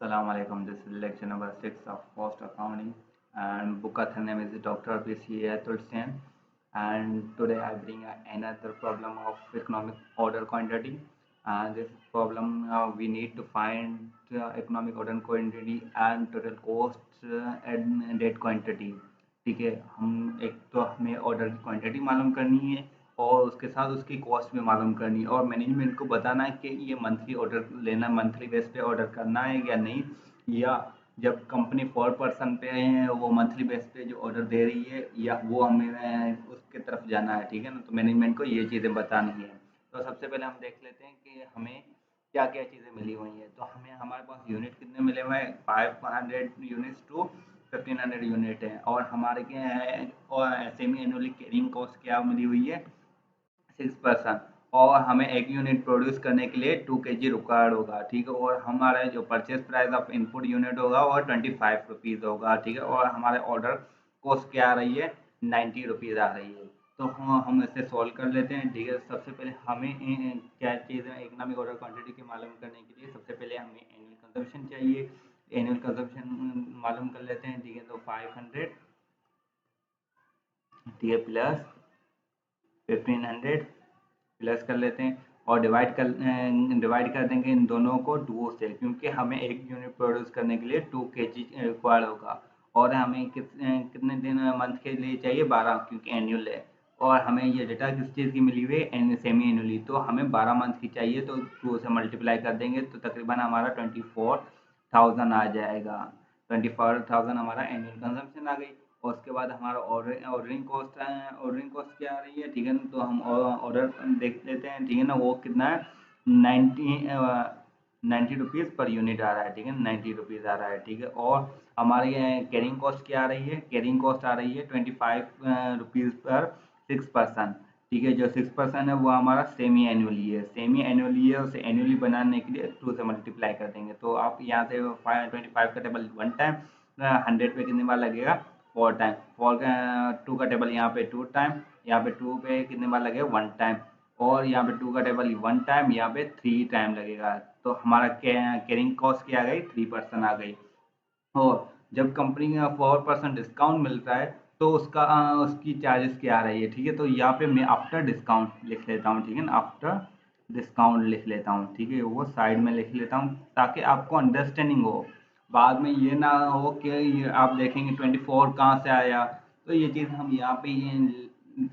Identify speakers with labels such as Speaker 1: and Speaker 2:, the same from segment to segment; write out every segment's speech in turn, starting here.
Speaker 1: Assalamu alaikum. This is lecture number 6 of cost accounting, and book author name is Dr. PC Atulsen. And today I bring another problem of economic order quantity. And this problem we need to find economic order quantity and total cost and date quantity. ठीक है, हम एक तो हमें order की quantity मालूम करनी है और उसके साथ उसकी कॉस्ट भी मालूम करनी है और मैनेजमेंट को बताना है कि ये मंथली ऑर्डर लेना, मंथली बेस पे ऑर्डर करना है या नहीं, या जब कंपनी 4% पे है वो मंथली बेस पे जो ऑर्डर दे रही है या वो हमें उसके तरफ जाना है। ठीक है ना, तो मैनेजमेंट को ये चीज़ें बतानी है। तो सबसे पहले हम देख लेते हैं कि हमें क्या क्या चीज़ें मिली हुई हैं। तो हमें हमारे पास यूनिट कितने मिले हुए हैं, 500 यूनिट्स टू 1500 यूनिट है। और हमारे क्या है, और सेमी एनुअली कैरिंग कॉस्ट क्या मिली हुई है, 6%। और हमें एक यूनिट प्रोड्यूस करने के लिए 2 kg रिक्वायर्ड होगा। ठीक है, और हमारा जो purchase price of input unit होगा वो 25 रुपीज़ होगा। ठीक है, और हमारे ऑर्डर कॉस्ट क्या आ रही है, 90 रुपीज़ आ रही है। तो हम इसे सॉल्व कर लेते हैं। ठीक है, सबसे पहले हमें क्या चीज़ है, इकोनॉमिक ऑर्डर क्वांटिटी के मालूम करने के लिए सबसे पहले हमें एनुअल कंजम्पशन चाहिए। एनुअल कंजम्पशन मालूम कर लेते हैं। ठीक है, तो 500, ठीक है, प्लस 1500 प्लस कर लेते हैं और डिवाइड कर देंगे इन दोनों को 2 से, क्योंकि हमें एक यूनिट प्रोड्यूस करने के लिए 2 kg रिक्वायर्ड होगा। और हमें कितने दिन मंथ के लिए चाहिए, 12, क्योंकि एनुअल है। और हमें ये डेटा किस चीज़ की मिली हुई है, सेमी एनुअली, तो हमें 12 मंथ की चाहिए, तो 2 से मल्टीप्लाई कर देंगे तो तकरीबन हमारा 24,000 आ जाएगा। 24,000 हमारा एनुअल कंजम्पशन आ गई। और उसके बाद हमारा ऑर्डरिंग कॉस्ट है, ऑर्डरिंग कॉस्ट क्या आ रही है, ठीक है ना, तो हम ऑर्डर देख लेते हैं। ठीक है ना, वो कितना है, 90 रुपीज़ पर यूनिट आ रहा है। ठीक है, 90 रुपीज़ आ रहा है। ठीक है, और हमारी कैरिंग कॉस्ट क्या आ रही है, कैरिंग कॉस्ट आ रही है 25 रुपीज़ पर 6%। ठीक है, जो 6% है वो हमारा सेमी एनुअली है, सेमी एनुअली है, उसे एनुअली बनाने के लिए 2 से मल्टीप्लाई कर देंगे। तो आप यहाँ से 25 का टेबल 1 टाइम, 100 पे कितने बार लगेगा, 4 टाइम, 2 का टेबल यहाँ पे 2 टाइम, यहाँ पे 2 पे कितने बार लगेगा, 1 टाइम, और यहाँ पे 2 का टेबल 1 टाइम, यहाँ पे 3 टाइम लगेगा। तो हमारा कैरिंग कॉस्ट क्या आ गई, 3% आ गई। और जब कंपनी में 4% डिस्काउंट मिलता है तो उसकी चार्जेस क्या आ रही है। ठीक है, तो यहाँ पे मैं आफ्टर डिस्काउंट लिख लेता हूँ। ठीक है ना, आफ्टर डिस्काउंट लिख लेता हूँ। ठीक है, वो साइड में लिख लेता हूँ ताकि आपको अंडरस्टैंडिंग हो। बाद में ये ना हो कि आप देखेंगे 24 कहाँ से आया। तो ये चीज़ हम यहाँ पे ये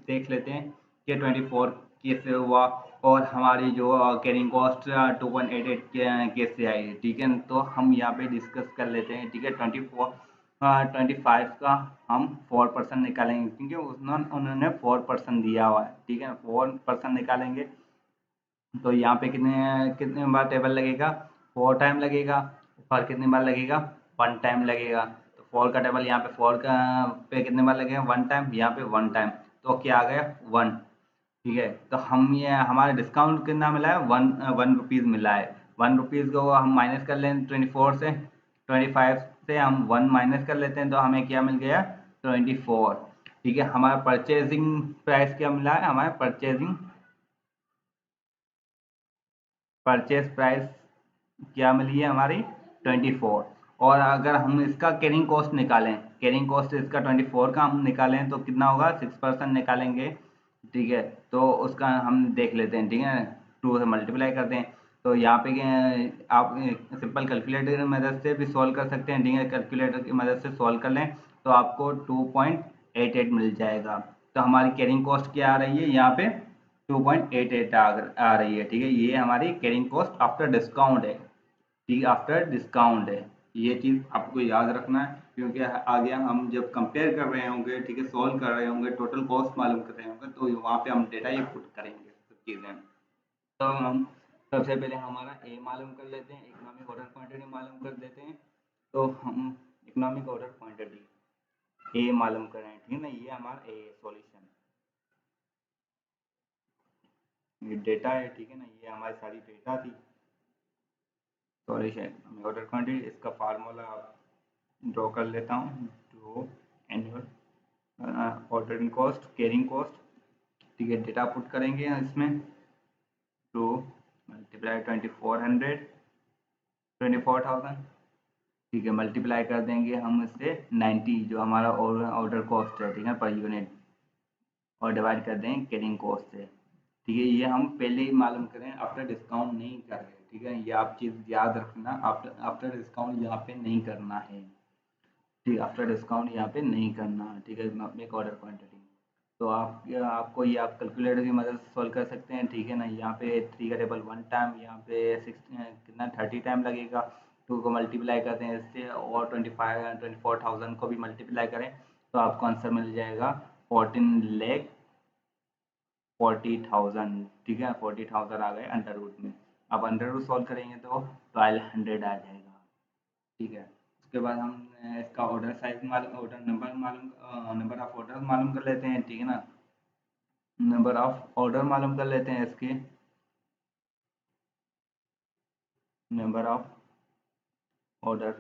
Speaker 1: देख लेते हैं कि 24 कैसे हुआ और हमारी जो कैरिंग कॉस्ट 2.88 कैसे आई। ठीक है, तो हम यहाँ पे डिस्कस कर लेते हैं। ठीक है, 25 का हम 4% निकालेंगे, क्योंकि उन्होंने 4% दिया हुआ है। ठीक है, 4% निकालेंगे तो यहाँ पे कितने कितने बार टेबल लगेगा, 4 टाइम लगेगा। पर कितनी बार लगेगा, 1 टाइम लगेगा। तो 4 का टेबल यहाँ पे 4 का पे कितने बार लगेगा, 1 टाइम, यहाँ पे 1 टाइम, तो क्या आ गया, 1। ठीक है, तो हम ये हमारा डिस्काउंट कितना मिला है, 1 रुपीज़ मिला है। 1 रुपीज़ को हम माइनस कर लें 24 से, 25 से हम 1 माइनस कर लेते हैं तो हमें क्या मिल गया, 24। ठीक है, हमारा परचेजिंग प्राइस क्या मिला है, हमारे परचेज प्राइस क्या मिली है हमारी, 24। और अगर हम इसका कैरिंग कॉस्ट निकालें, कैरिंग कॉस्ट इसका 24 का हम निकालें तो कितना होगा, 6% निकालेंगे। ठीक है, तो उसका हम देख लेते हैं। ठीक है, 2 से मल्टीप्लाई करते हैं। तो यहाँ पे आप सिंपल कैलकुलेटर की मदद से भी सॉल्व कर सकते हैं। ठीक है, कैलकुलेटर की मदद से सॉल्व कर लें तो आपको 2.88 मिल जाएगा। तो हमारी कैरिंग कॉस्ट क्या आ रही है यहाँ पे, 2.88 आ रही है। ठीक है, ये हमारी कैरिंग कॉस्ट आफ्टर डिस्काउंट है। ठीक है, आफ्टर डिस्काउंट है। ये चीज़ आपको याद रखना है, क्योंकि आगे हम जब कंपेयर कर रहे होंगे, ठीक है, सॉल्व कर रहे होंगे, टोटल कॉस्ट मालूम कर रहे होंगे, तो वहाँ पे हम डेटा ये पुट करेंगे सब चीज़ें। तो हम सबसे पहले हमारा ए मालूम कर लेते हैं, इकोनॉमिक ऑर्डर क्वांटिटी मालूम कर देते हैं। तो हम इकोनॉमिक ऑर्डर क्वांटिटी ए मालूम करें। ठीक है ना, ये हमारा ए सॉल्यूशन, ये डेटा है। ठीक है ना, ये हमारी सारी डेटा थी, सॉल्यूशन ऑर्डर क्वांटिटी। इसका फार्मूला ड्रॉ कर लेता हूँ, two annual ordering cost, carrying cost. ठीक है, डेटा पुट करेंगे इसमें, टू मल्टीप्लाई 2400, 24,000 ठीक है, मल्टीप्लाई कर देंगे हम इससे 90 जो हमारा ऑर्डर कॉस्ट है, ठीक है, पर यूनिट, और डिवाइड कर दें कैरिंग कॉस्ट से। ठीक है, ये हम पहले ही मालूम करें, आफ्टर डिस्काउंट नहीं कर रहे। ठीक है, ये आप चीज़ याद रखना, आफ्टर आफ्टर डिस्काउंट यहाँ पे नहीं करना है। ठीक, आफ्टर डिस्काउंट यहाँ पे नहीं करना है। ठीक है, मेक ऑर्डर क्वांटिटी। तो आपको ये आप कैलकुलेटर की मदद से सॉल्व कर सकते हैं। ठीक है ना, यहाँ पे 3 का टेबल 1 टाइम, यहाँ पे 6 कितना 30 टाइम लगेगा। 2 को मल्टीप्लाई करते हैं इससे, और 24,000 को भी मल्टीप्लाई करें तो आपको आंसर मिल जाएगा 14,40,000। ठीक है, 40,000 आ गए अंडर रूट में। अब अंडर रूट सॉल्व करेंगे तो 1200 आ जाएगा। ठीक है, उसके बाद हम इसका ऑर्डर साइज मालूम, ऑर्डर नंबर मालूम, नंबर ऑफ ऑर्डर मालूम कर लेते हैं। ठीक है ना, नंबर ऑफ ऑर्डर मालूम कर लेते हैं इसके। Number of order,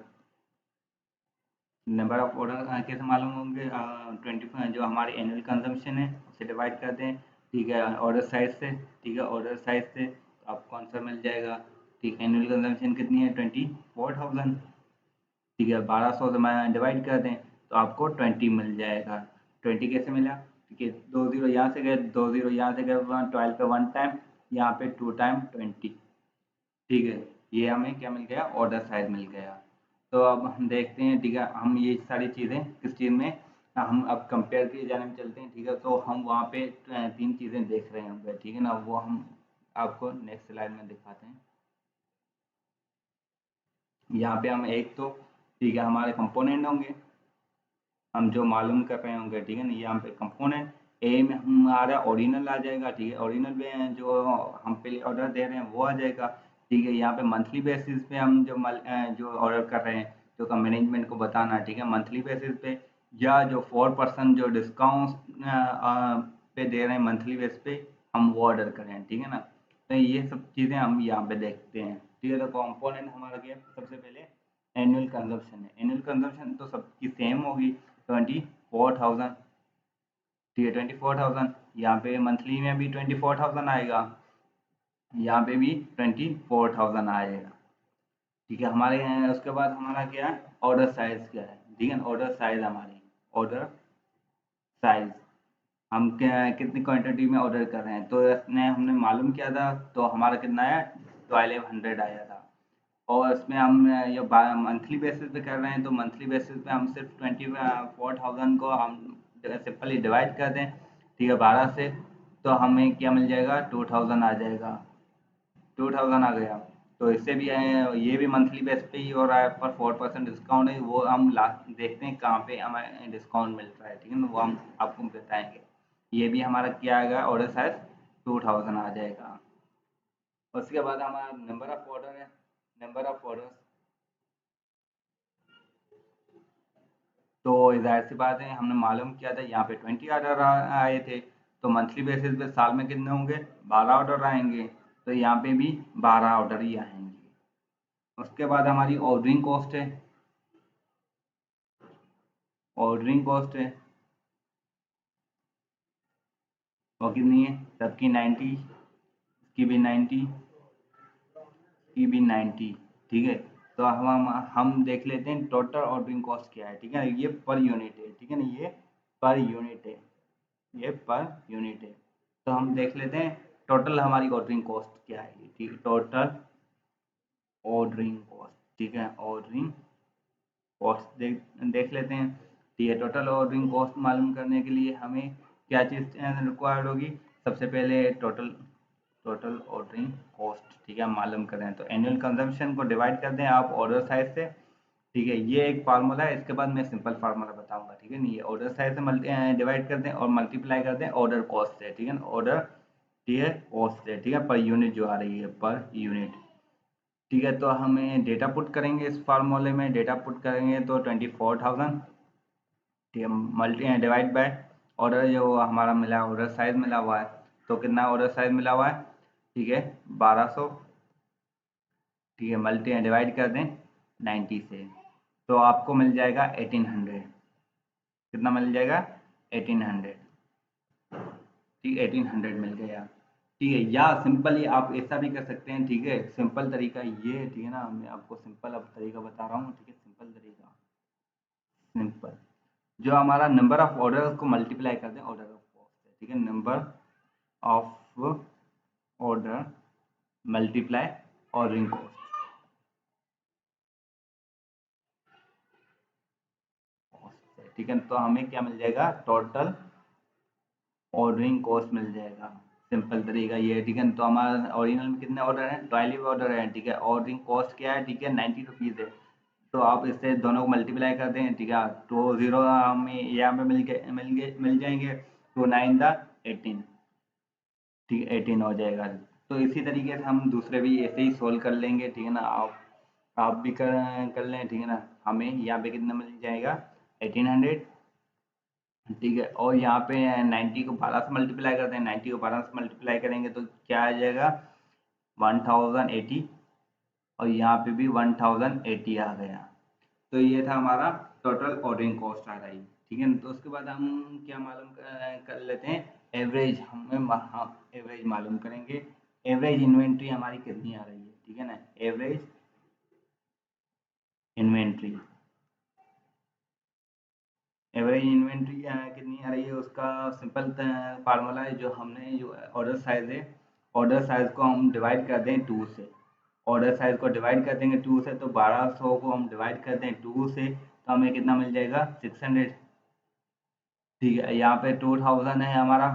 Speaker 1: number of order कैसे मालूम होंगे? 25 जो हमारी एनुअल कंजम्पशन है उसे डिवाइड कर दें। ठीक है, ऑर्डर साइज से। ठीक है, ऑर्डर साइज से तो आपको आंसर मिल जाएगा। ठीक, एनुअल कंजम्पशन कितनी है? 24,000। ठीक है, 1200 से मैं डिवाइड कर दें तो आपको 20 मिल जाएगा। 20 कैसे मिला? ठीक है, 2 जीरो यहाँ से गए, 2 जीरो यहाँ से गए, 12 पे 1 टाइम, यहाँ पे 2 टाइम 20। ठीक है, ये हमें क्या मिल गया? ऑर्डर साइज मिल गया। तो अब हम देखते हैं। ठीक है, हम ये सारी चीज़ें किस चीज़ में, हम अब कंपेयर की जाने में चलते हैं। ठीक है, तो हम वहाँ पे 3 चीज़ें देख रहे होंगे। ठीक है ना, वो हम आपको नेक्स्ट स्लाइड में दिखाते हैं। यहाँ पे हम एक तो, ठीक है, हमारे कंपोनेंट होंगे, हम जो मालूम कर रहे होंगे। ठीक है ना, यहाँ पे कंपोनेंट ए में हमारा ओरिजिनल आ जाएगा। ठीक है, ओरिजिनल में जो हम पहले ऑर्डर दे रहे हैं वो आ जाएगा। ठीक है, यहाँ पे मंथली बेसिस पे हम जो ऑर्डर कर रहे हैं, जो का मैनेजमेंट को बताना है। ठीक है, मंथली बेसिस पे, या जो 4% जो डिस्काउंट पे दे रहे हैं मंथली बेस पे, हम वो ऑर्डर करें। ठीक है ना, तो ये सब चीज़ें हम यहाँ पे देखते हैं। ठीक है, तो कंपोनेंट हमारा क्या है? सबसे पहले एनुअल कंजम्पशन है। एनुअल कंजम्पशन तो सबकी सेम होगी, 24,000। ठीक है, 24,000, यहाँ पे मंथली में भी 24,000 आएगा, यहाँ पे भी 24,000 आएगा। ठीक है, हमारे यहाँ उसके बाद हमारा क्या है? ऑर्डर साइज क्या है? ठीक है, ऑर्डर साइज हमारी, ऑर्डर साइज, हम क्या कितनी क्वांटिटी में ऑर्डर कर रहे हैं, तो इसमें हमने मालूम किया था, तो हमारा कितना आया? 1200 आया था। और इसमें हम ये मंथली बेसिस पे कर रहे हैं, तो मंथली बेसिस पे हम सिर्फ 24,000 को हम सिंपली डिवाइड कर दें। ठीक है, 12 से, तो हमें क्या मिल जाएगा? 2,000 आ जाएगा। 2,000 आ गया। तो इससे भी ये भी मंथली बेस पे ही हो रहा है, पर 4% डिस्काउंट है, वो हम लास्ट देखते हैं कहाँ पे हमें डिस्काउंट मिल रहा है। ठीक है ना, वो हम आपको बताएंगे। ये भी हमारा क्या आएगा? ऑर्डर साइज 2,000 आ जाएगा। उसके बाद हमारा नंबर ऑफ ऑर्डर है। नंबर ऑफ ऑर्डर, तो जाहिर सी बात है, हमने मालूम किया था यहाँ पे 20 ऑर्डर आए थे, तो मंथली बेसिस पे साल में कितने होंगे? 12 ऑर्डर आएंगे, तो यहाँ पे भी 12 ऑर्डर ही आएंगे। उसके बाद हमारी ऑर्डरिंग कॉस्ट है। ऑर्डरिंग कॉस्ट है वो कितनी है? सबकी 90, इसकी भी 90, की भी 90। ठीक है, तो हम देख लेते हैं टोटल ऑर्डरिंग कॉस्ट क्या है। ठीक है, ये पर यूनिट है। ठीक है ना, ये पर यूनिट है, ये पर यूनिट है। तो हम देख लेते हैं टोटल हमारी ऑर्डरिंग कॉस्ट क्या है। ठीक है, टोटल ऑर्डरिंग कॉस्ट। ठीक है, ऑर्डरिंग कॉस्ट देख लेते हैं। ठीक है, टोटल ऑर्डरिंग कॉस्ट मालूम करने के लिए हमें क्या चीज़ रिक्वायर्ड होगी? सबसे पहले टोटल, टोटल ऑर्डरिंग कॉस्ट। ठीक है, हम मालूम करें तो एनुअल कंजम्पशन को डिवाइड कर दें आप ऑर्डर साइज से। ठीक है, ये एक फार्मूला है, इसके बाद मैं सिंपल फार्मूला बताऊंगा। ठीक है, नहीं ये ऑर्डर साइज से डिवाइड कर दें और मल्टीप्लाई कर दें ऑर्डर कॉस्ट से। ठीक है, ऑर्डर, ठीक है, कॉस्ट से। ठीक है, पर यूनिट जो आ रही है, पर यूनिट। ठीक है, तो हमें डेटा पुट करेंगे इस फार्मूले में, डेटा पुट करेंगे तो 24,000। ठीक है, मल्टी डिवाइड बाय ऑर्डर जो हमारा मिला, ऑर्डर साइज मिला हुआ है, तो कितना ऑर्डर साइज मिला हुआ है? ठीक है, 1200। ठीक है, मल्टी डिवाइड कर दें 90 से, तो आपको मिल जाएगा 1800। कितना मिल जाएगा? 1800। ठीक, 1800 मिल गया। ठीक है, या सिंपली आप ऐसा भी कर सकते हैं। ठीक है, सिंपल तरीका ये है। ठीक है ना, मैं आपको सिंपल अब तरीका बता रहा हूँ। ठीक है, सिंपल सिंपल। जो हमारा नंबर ऑफ ऑर्डर को मल्टीप्लाई करते हैं ऑर्डर ऑफ कॉस्ट से, ठीक है, number of order multiply ordering cost, ठीक है। तो हमें क्या मिल जाएगा, टोटल ऑर्डरिंग कॉस्ट मिल जाएगा। सिंपल तरीका ये है, ठीक है। तो हमारा ओरिजिनल में कितने ऑर्डर हैं, 12 ऑर्डर हैं, ठीक है। ऑर्डरिंग कॉस्ट क्या है, ठीक है, 90 रुपीज़ है। तो आप इससे दोनों को मल्टीप्लाई कर दें, ठीक है, तो जीरो हमें यहाँ पे मिल जाएंगे, तो 9 द 18, ठीक है, 18 हो जाएगा। तो इसी तरीके से हम दूसरे भी ऐसे ही सोल्व कर लेंगे, ठीक है ना। आप भी कर लें, ठीक है ना। हमें यहाँ पे कितना मिल जाएगा, 1800, ठीक है। और यहाँ पे 90 को 12 से मल्टीप्लाई करते हैं, 90 को 12 से मल्टीप्लाई करेंगे तो क्या आ जाएगा, 1080। और यहाँ पे भी 1080 आ गया। तो ये था हमारा टोटल ऑर्डरिंग कॉस्ट आ रही, ठीक है। तो उसके बाद हम क्या मालूम कर लेते हैं, एवरेज। हम एवरेज मालूम करेंगे। एवरेज इन्वेंट्री हमारी कितनी आ रही है, ठीक है ना। एवरेज इन्वेंट्री, एवरेज इन्वेंट्री कितनी आ रही है, उसका सिंपल फार्मूला है, जो हमने जो ऑर्डर साइज है, ऑर्डर साइज को हम डिवाइड कर दें 2 से। ऑर्डर साइज को डिवाइड कर देंगे 2 से, तो 1200 को हम डिवाइड कर दें 2 से, तो हमें कितना मिल जाएगा, 600, ठीक है। यहाँ पे 2000 है हमारा,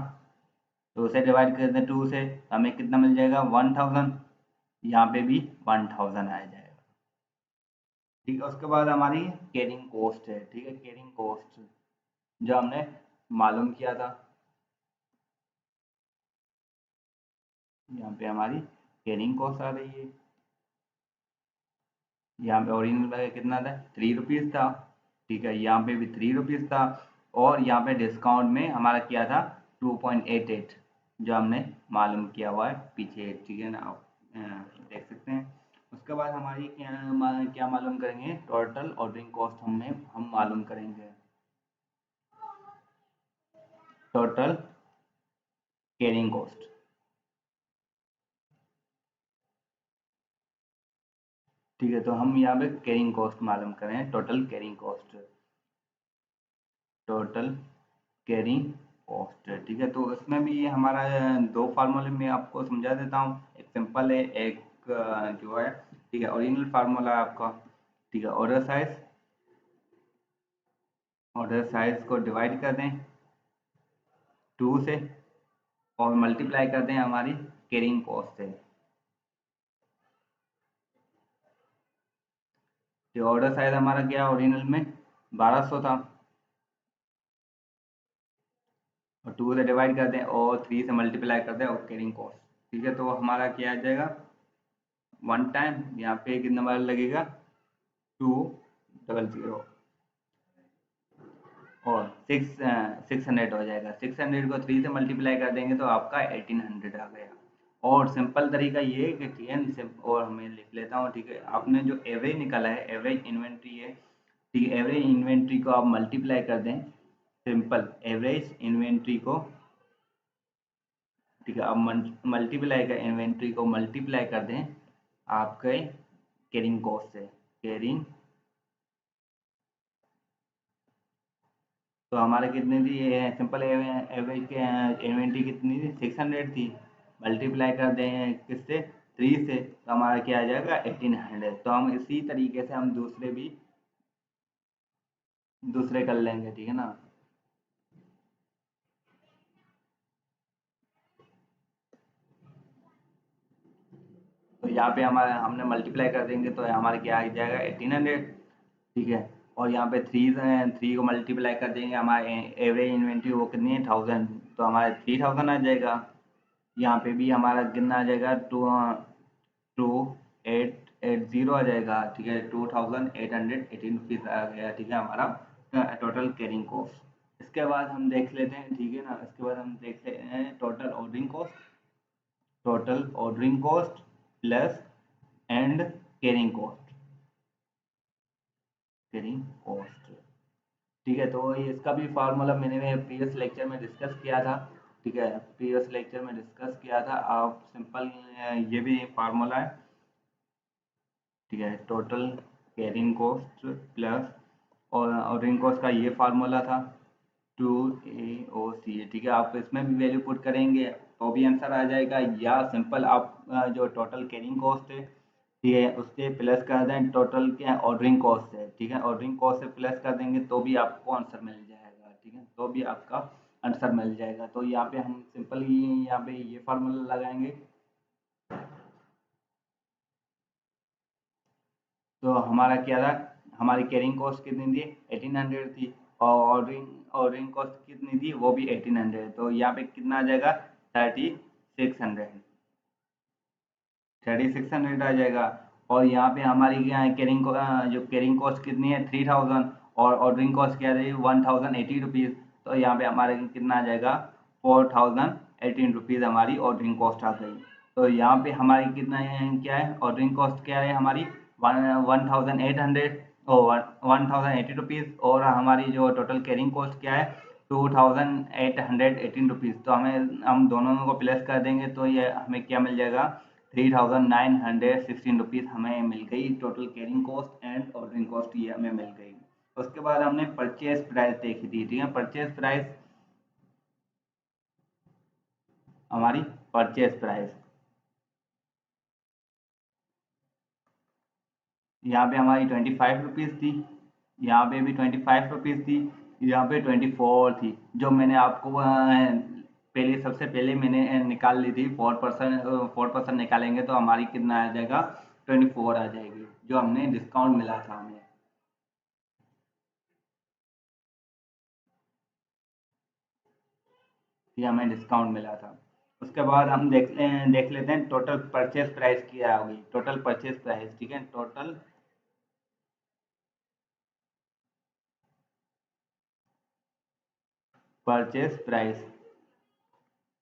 Speaker 1: तो उसे डिवाइड कर दें 2 से, तो हमें कितना मिल जाएगा, 1000। यहाँ पे भी 1000 आ जाएगा, ठीक है। उसके बाद हमारी कैरिंग कॉस्ट है, ठीक है। कैरिंग कॉस्ट जो हमने मालूम किया था, यहाँ पे हमारी कैरिंग कॉस्ट आ रही है। यहाँ पे ओरिजिनल बैग कितना था, 3 रुपीज़ था, ठीक है। यहाँ पे भी 3 रुपीज़ था। और यहाँ पे डिस्काउंट में हमारा क्या था, 2.88, जो हमने मालूम किया हुआ है पीछे, ठीक है ना। आप देख सकते हैं। उसके बाद हमारी क्या मालूम करेंगे, टोटल ऑर्डरिंग कॉस्ट हम मालूम करेंगे। टोटल कैरिंग कॉस्ट, ठीक है। तो हम यहाँ पे कैरिंग कॉस्ट मालूम करें, total carrying cost, total carrying cost, ठीक है। तो इसमें भी ये हमारा दो फार्मूले में आपको समझा देता हूँ। एक सिंपल है, एक जो है, ठीक है, ओरिजिनल फार्मूला है आपका, ठीक है। ऑर्डर साइज को डिवाइड कर दें 2 से, और मल्टीप्लाई कर दें हमारी कैरिंग कॉस्ट से। जो ऑर्डर साइज हमारा क्या ओरिजिनल में 1200 था, और 2 से डिवाइड कर दें और 3 से मल्टीप्लाई कर दें और कैरिंग कॉस्ट, ठीक है। तो हमारा क्या आ जाएगा, वन टाइम यहाँ पे कितना बार लगेगा, 200, और 600 हो जाएगा। 600 को 3 से मल्टीप्लाई कर देंगे तो आपका 1800 आ गया। और सिंपल तरीका ये है कि, ठीक है, और मैं लिख लेता हूँ, ठीक है। आपने जो एवरेज निकाला है, एवरेज इन्वेंट्री है, ठीक है। एवरेज इन्वेंट्री को आप मल्टीप्लाई कर दें, सिंपल एवरेज इन्वेंट्री को, ठीक है, आप मल्टीप्लाई कर इन्वेंट्री को मल्टीप्लाई कर दें आपके कैरिंग कॉस्ट से, कैरिंग। तो हमारे कितनी थी, सिंपल एवरेज के इन्वेंट्री कितनी थी, 600 थी। मल्टीप्लाई कर दें किससे, 3 से, तो हमारा क्या आ जाएगा, 1800। तो हम इसी तरीके से हम दूसरे कर लेंगे, ठीक है ना। तो यहाँ पे हमारा हमने मल्टीप्लाई कर देंगे तो हमारे क्या आ जाएगा, 1800, ठीक है। और यहाँ पे थ्री को मल्टीप्लाई कर देंगे, हमारे एवरेज इन्वेंट्री वो कितनी है, 1000, तो हमारे 3000 आ जाएगा। यहाँ पे भी हमारा कितना आ जाएगा, 2880 आ जाएगा, ठीक है। 2818 रुपीज़ आ गया, ठीक है, हमारा टोटल कैरिंग कॉस्ट। इसके बाद हम देख लेते हैं, ठीक है ना। इसके बाद हम देख लेते हैं total ordering cost, total ordering cost plus and carrying cost, carrying cost, ठीक है। तो ये इसका भी फार्मूला मैंने प्रीवियस लेक्चर में डिस्कस किया था, ठीक है, प्रीवियस लेक्चर में डिस्कस किया था। आप सिंपल ये भी फार्मूला है, ठीक है। टोटल कैरिंग कॉस्ट प्लस और ऑर्डरिंग कॉस्ट का ये फार्मूला था 2AOC है, ठीक है। आप इसमें भी वैल्यू पुट करेंगे तो भी आंसर आ जाएगा, या सिंपल आप जो टोटल कैरिंग कॉस्ट है, ठीक है, उससे प्लस कर दें टोटल क्या ऑर्डरिंग कॉस्ट है, ठीक है, ऑर्डरिंग कॉस्ट से प्लस कर देंगे तो भी आपको आंसर मिल जाएगा, ठीक है, तो भी आपका आंसर मिल जाएगा। तो यहाँ पे हम सिंपल ही यहाँ पे ये फार्मूला लगाएंगे। तो हमारा क्या था, हमारी कैरिंग कॉस्ट कितनी थी 1800 थी, और ऑर्डरिंग कॉस्ट कितनी थी वो भी 1800, तो यहाँ पे कितना आ जाएगा 3600, 3600 आ जाएगा। और यहाँ पे हमारी जो कैरिंग कॉस्ट कितनी है 3000, और ऑर्डरिंग कॉस्ट क्या रही 1080 रुपीज़, तो यहाँ पे हमारे कितना आ जाएगा 4018 रुपीज़ हमारी ऑर्डरिंग कॉस्ट आ गई। तो यहाँ पे हमारी कितना है, क्या है ऑर्डरिंग कॉस्ट क्या है हमारी 1800 और 1080 रुपीज़, और हमारी जो टोटल कैरिंग कॉस्ट क्या है 2818 रुपीज़। तो हम दोनों को प्लस कर देंगे तो ये हमें क्या मिल जाएगा 3916 रुपीज़ हमें मिल गई total carrying cost and ordering cost, ये हमें मिल गई। उसके बाद हमने परचेज प्राइस देखी थी, ठीक है। परचेज प्राइस हमारी परचेज प्राइस यहाँ पे हमारी 25 रुपीज़ थी, यहाँ पे भी 25 रुपीज़ थी, यहाँ पे 24 थी। जो मैंने आपको पहले सबसे पहले मैंने निकाल ली थी 4% निकालेंगे तो हमारी कितना आ जाएगा 24 आ जाएगी, जो हमने डिस्काउंट मिला था हमें, ये हमें डिस्काउंट मिला था। उसके बाद हम देख लेते हैं टोटल परचेज प्राइस क्या होगी, टोटल परचेज प्राइस, ठीक है। Purchase price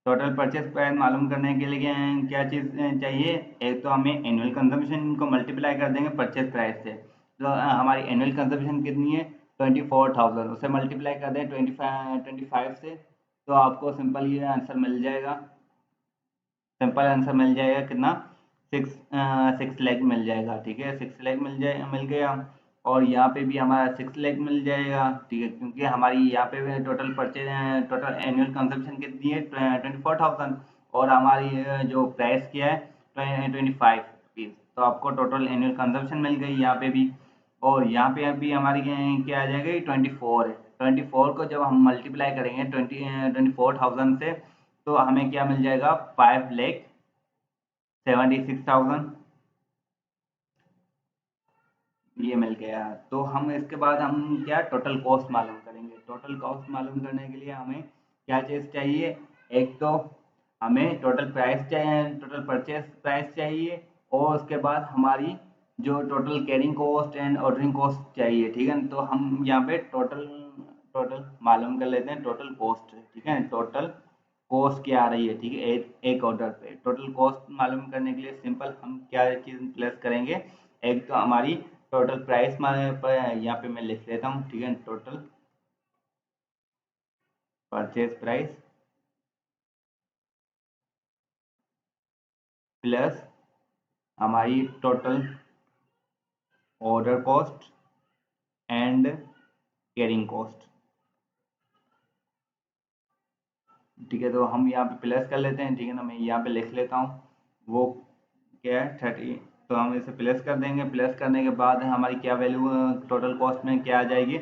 Speaker 1: total purchase price मालूम करने के लिए क्या चीज़ चाहिए, एक तो हमें एनुअल कंजम्पशन को मल्टीप्लाई कर देंगे परचेज प्राइस से। तो हमारी एनुअल कंजम्पशन कितनी है 24,000, उसे मल्टीप्लाई कर दें 25 से, तो आपको सिंपल ये आंसर मिल जाएगा, सिंपल आंसर मिल जाएगा कितना 6 लाख मिल जाएगा, ठीक है, 6 लाख मिल गया। और यहाँ पे भी हमारा 6 लाख मिल जाएगा, ठीक है, क्योंकि हमारी यहाँ पे भी टोटल एनुअल कंजम्पशन कितनी है 24,000, और हमारी जो प्राइस क्या है 25 रुपीज़, तो आपको टोटल एनुअल कंजम्पशन मिल गई यहाँ पे भी। और यहाँ पे अभी हमारी क्या आ जाएगा 24 है, 24 को जब हम मल्टीप्लाई करेंगे 24,000 से, तो हमें क्या मिल जाएगा 5,76,000, ये मिल गया। तो हम इसके बाद हम क्या टोटल कॉस्ट मालूम करेंगे, टोटल कॉस्ट मालूम करने के लिए हमें क्या चीज़ चाहिए, एक तो हमें टोटल प्राइस चाहिए, टोटल परचेज प्राइस चाहिए, और उसके बाद हमारी जो total carrying cost and ordering cost चाहिए, ठीक है। तो हम यहाँ पे टोटल टोटल मालूम कर लेते हैं टोटल कॉस्ट, ठीक है, टोटल कॉस्ट क्या आ रही है, ठीक है, एक ऑर्डर पे टोटल कॉस्ट मालूम करने के लिए सिंपल हम क्या चीज़ प्लस करेंगे, एक तो हमारी टोटल प्राइस पर यहाँ पे मैं लिख लेता हूँ, ठीक है, टोटल परचेज प्राइस प्लस हमारी total order cost and carrying cost, ठीक है। तो हम यहाँ पे प्लस कर लेते हैं, ठीक है ना, मैं यहाँ पे लिख लेता हूँ वो क्या है 30, तो हम इसे प्लस कर देंगे। प्लस करने के बाद हमारी क्या वैल्यू टोटल कॉस्ट में क्या आ जाएगी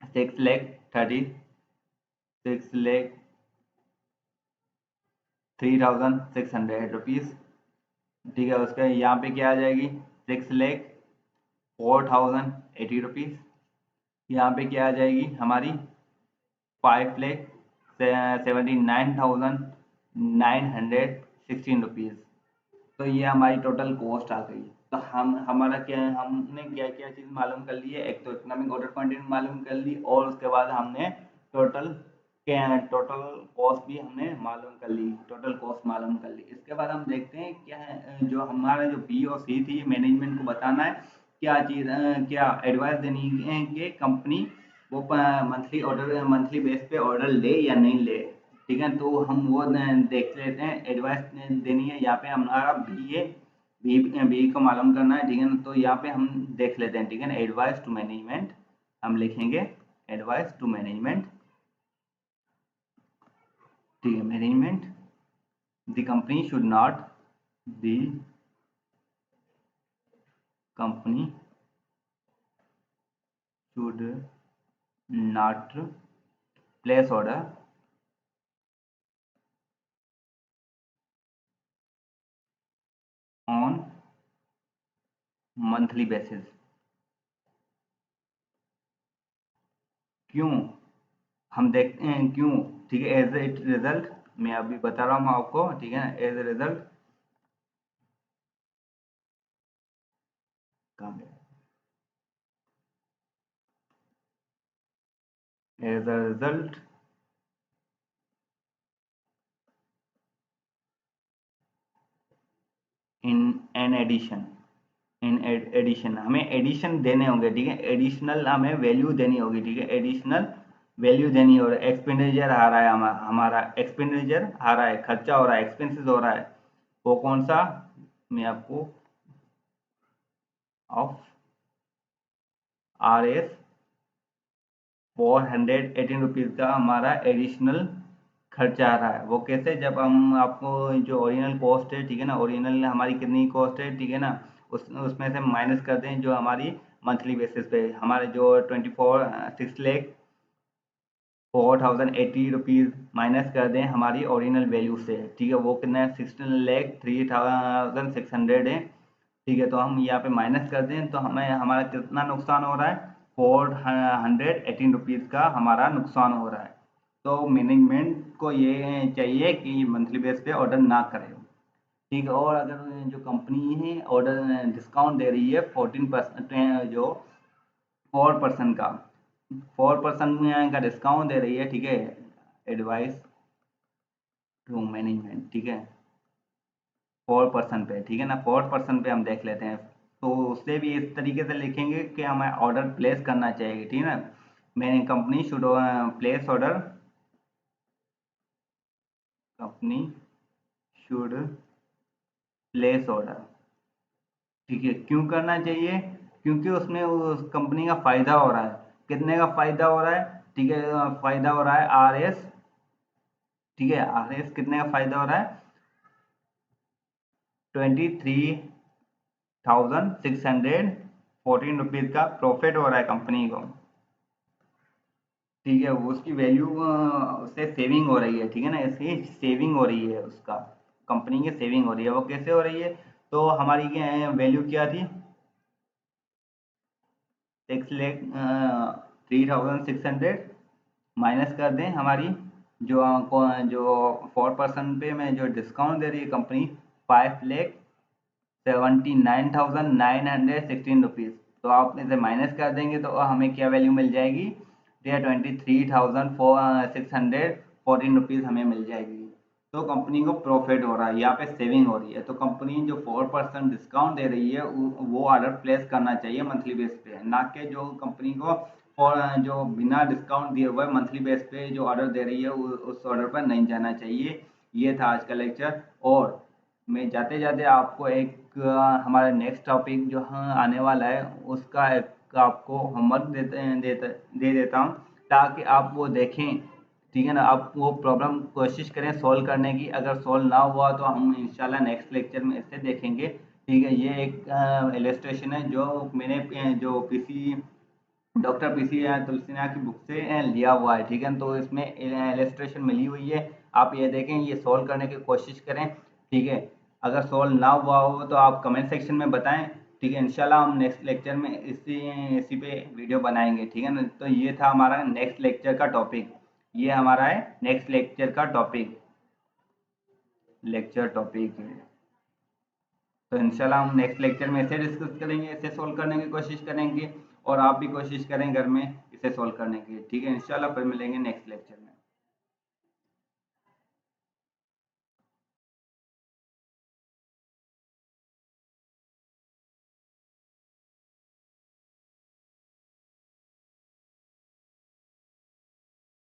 Speaker 1: 6,36,3,600 रुपीज़, ठीक है। उसका यहाँ पे क्या आ जाएगी 6,04,080 रुपीज़, यहाँ पे क्या आ जाएगी हमारी 5,79,916 रुपीज़। तो ये हमारी टोटल कॉस्ट आ गई। तो हम हमारा क्या है, हमने क्या क्या चीज़ मालूम कर ली है, एक तो इकोनॉमिक ऑर्डर क्वांटिटी मालूम कर ली, और उसके बाद हमने टोटल क्या टोटल कॉस्ट भी हमने मालूम कर ली, टोटल कॉस्ट मालूम कर ली। इसके बाद हम देखते हैं क्या है जो हमारा जो बी और सी थी मैनेजमेंट को बताना है क्या चीज़ क्या एडवाइस देनी है कि कंपनी वो मंथली ऑर्डर मंथली बेस पे ऑर्डर ले या नहीं ले, ठीक है। तो हम वो देख लेते हैं, एडवाइस देनी है यहाँ पे हमारा बी है, बी को मालूम करना है, ठीक है ना। तो यहाँ पे हम देख लेते हैं, ठीक है ना, एडवाइस टू मैनेजमेंट, हम लिखेंगे एडवाइस टू मैनेजमेंट, ठीक है, management, the company should not, the company should not place order on monthly basis. क्यों, हम देखते हैं क्यों, ठीक है, एज ए रिजल्ट, मैं अभी बता रहा हूँ आपको, ठीक है ना, एज ए रिजल्ट, कहाँ गया, as a result in an addition, in addition हमें एडिशन देने होंगे, ठीक है, एडिशनल हमें वैल्यू देनी होगी, ठीक है, एडिशनल वैल्यू देनी हो रहा है, एक्सपेंडिचर आ रहा है, हमारा एक्सपेंडिचर आ रहा है, खर्चा हो रहा है, एक्सपेंसेस हो रहा है, वो कौन सा, मैं आपको ऑफ आर एस 418 रुपीज़ का हमारा एडिशनल खर्चा आ रहा है। वो कैसे, जब हम आपको जो ओरिजिनल कॉस्ट है, ठीक है ना, ओरिजिनल हमारी कितनी कॉस्ट है, ठीक है ना, उसमें से माइनस कर दें जो हमारी मंथली बेसिस पे हमारे जो 6,80 रुपीज़ माइनस कर दें हमारी ओरिजिनल वैल्यू से, ठीक है, वो कितना है, 16,03,600 है, ठीक है, तो हम यहाँ पे माइनस कर दें तो हमें हमारा कितना नुकसान हो रहा है, 418 रुपीज़ का हमारा नुकसान हो रहा है। तो मैनेजमेंट को ये चाहिए कि मंथली बेस पे ऑर्डर ना करें, ठीक है, और अगर जो कंपनी है ऑर्डर डिस्काउंट दे रही है 14% जो 4% का, 4% का डिस्काउंट दे रही है, ठीक है, एडवाइस टू मैनेजमेंट, ठीक है, 4% पे, ठीक है ना, 4% पे हम देख लेते हैं, तो उससे भी इस तरीके से लिखेंगे कि हमें ऑर्डर प्लेस करना चाहिए, ठीक है ना, मैंने company should place order, company should place order, ठीक है, क्यों करना चाहिए, क्योंकि उसमें उस कंपनी का फायदा हो रहा है, कितने का फायदा हो रहा है, ठीक है, फायदा हो रहा है आर एस, ठीक है, आर एस कितने का फायदा हो रहा है, 23,614 का प्रॉफिट हो रहा है कंपनी को, ठीक है, वो उसकी वैल्यू उससे सेविंग हो रही है, ठीक है ना, इसकी सेविंग हो रही है, उसका कंपनी की सेविंग हो रही है, वो कैसे हो रही है, तो हमारी वैल्यू क्या थी, 6,03,600 माइनस कर दें हमारी जो 4% पे मैं जो डिस्काउंट दे रही है कंपनी, 5,79,916 रुपीज़, तो आप इसे माइनस कर देंगे तो हमें क्या वैल्यू मिल जाएगी, 23,614 रुपीज़ हमें मिल जाएगी। तो कंपनी को प्रॉफिट हो रहा है, यहाँ पे सेविंग हो रही है, तो कंपनी जो 4% डिस्काउंट दे रही है वो ऑर्डर प्लेस करना चाहिए मंथली बेस पे, ना कि जो कंपनी को और जो बिना डिस्काउंट दिए हुए मंथली बेस पे जो ऑर्डर दे रही है उस ऑर्डर पर नहीं जाना चाहिए। ये था आज का लेक्चर, और मैं जाते जाते आपको एक हमारा नेक्स्ट टॉपिक जो हाँ आने वाला है उसका एक आपको होमवर्क दे देता हूँ, ताकि आप वो देखें, ठीक है ना, आप वो प्रॉब्लम कोशिश करें सॉल्व करने की, अगर सॉल्व ना हुआ तो हम इंशाल्लाह नेक्स्ट लेक्चर में इसे देखेंगे, ठीक है, ये एक इलस्ट्रेशन है जो मैंने जो पीसी डॉक्टर पीसी तुलसीना की बुक से लिया हुआ है, ठीक है, तो इसमें इलस्ट्रेशन मिली हुई है, आप ये देखें, ये सॉल्व करने की कोशिश करें, ठीक है, अगर सॉल्व ना हुआ हो तो आप कमेंट सेक्शन में बताएं, ठीक है, इंशाल्लाह हम नेक्स्ट लेक्चर में इसी पे वीडियो बनाएंगे, ठीक है ना, तो ये था हमारा नेक्स्ट लेक्चर का टॉपिक, ये हमारा है नेक्स्ट लेक्चर का टॉपिक, लेक्चर टॉपिक है, तो इंशाल्लाह हम नेक्स्ट लेक्चर में इसे डिस्कस करेंगे, इसे सॉल्व करने की कोशिश करेंगे, और आप भी कोशिश करें घर में इसे सॉल्व करने की, ठीक है, इंशाल्लाह फिर मिलेंगे नेक्स्ट लेक्चर में।